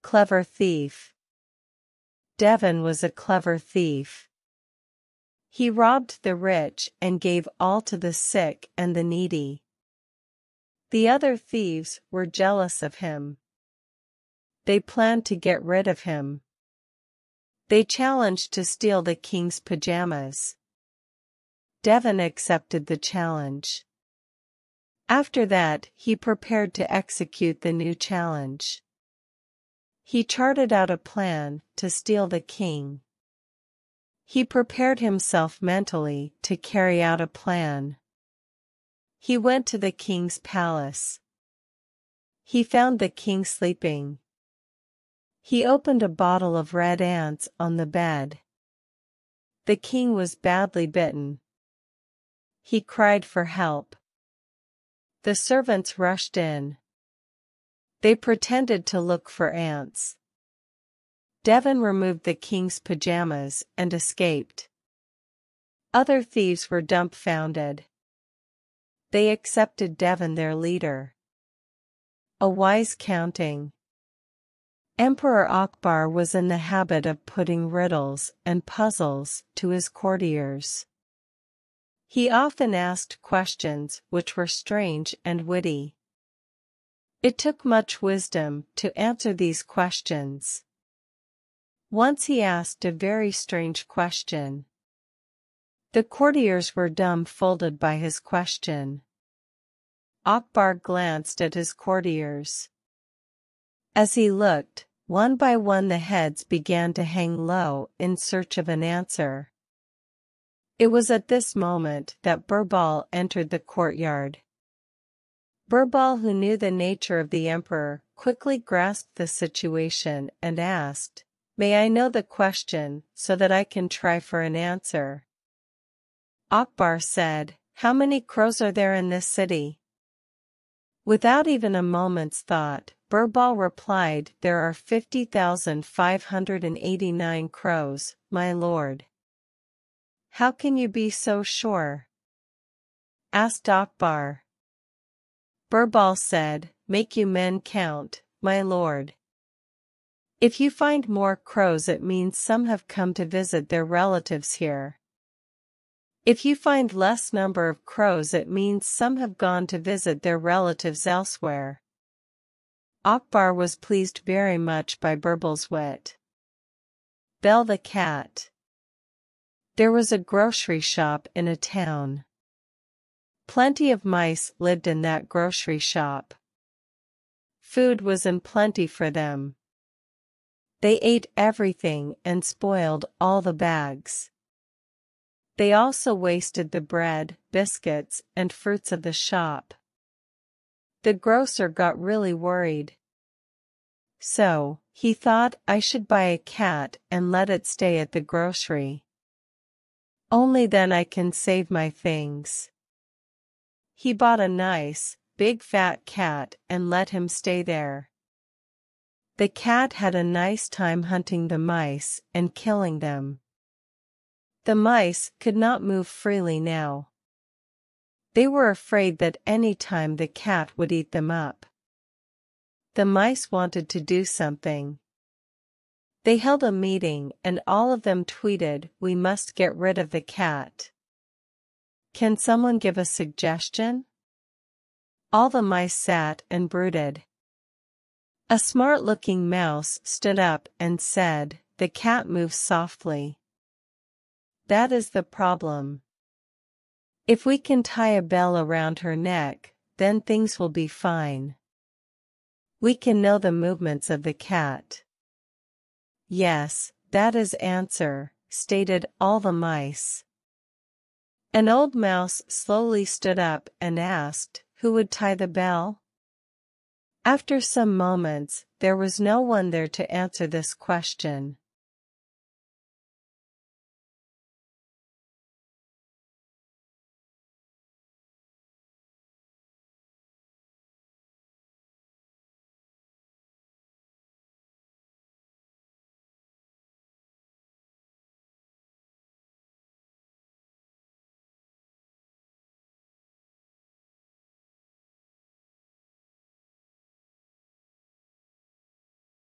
Clever thief. Devin was a clever thief. He robbed the rich and gave all to the sick and the needy. The other thieves were jealous of him. They planned to get rid of him. They challenged to steal the king's pajamas. Devin accepted the challenge. After that, he prepared to execute the new challenge. He charted out a plan to steal the king. He prepared himself mentally to carry out a plan. He went to the king's palace. He found the king sleeping. He opened a bottle of red ants on the bed. The king was badly bitten. He cried for help. The servants rushed in. They pretended to look for ants. Devin removed the king's pajamas and escaped. Other thieves were dumbfounded. They accepted Devin their leader. A wise counting. Emperor Akbar was in the habit of putting riddles and puzzles to his courtiers. He often asked questions which were strange and witty. It took much wisdom to answer these questions. Once he asked a very strange question. The courtiers were dumbfounded by his question. Akbar glanced at his courtiers. As he looked, one by one the heads began to hang low in search of an answer. It was at this moment that Birbal entered the courtyard. Birbal, who knew the nature of the emperor, quickly grasped the situation and asked, "May I know the question so that I can try for an answer?" Akbar said, "How many crows are there in this city?" Without even a moment's thought, Birbal replied, "There are 50,589 crows, my lord." "How can you be so sure?" asked Akbar. Birbal said, "Make you men count, my lord. If you find more crows, it means some have come to visit their relatives here. If you find less number of crows, it means some have gone to visit their relatives elsewhere." Akbar was pleased very much by Birbal's wit. Bell the cat. There was a grocery shop in a town. Plenty of mice lived in that grocery shop. Food was in plenty for them. They ate everything and spoiled all the bags. They also wasted the bread, biscuits, and fruits of the shop. The grocer got really worried. So, he thought, "I should buy a cat and let it stay at the grocery. Only then I can save my things." He bought a nice, big fat cat and let him stay there. The cat had a nice time hunting the mice and killing them. The mice could not move freely now. They were afraid that any time the cat would eat them up. The mice wanted to do something. They held a meeting and all of them tweeted, "We must get rid of the cat. Can someone give a suggestion?" All the mice sat and brooded. A smart-looking mouse stood up and said, "The cat moves softly. That is the problem. If we can tie a bell around her neck, then things will be fine. We can know the movements of the cat." "Yes, that is answer," stated all the mice. An old mouse slowly stood up and asked, "Who would tie the bell?" After some moments, there was no one there to answer this question.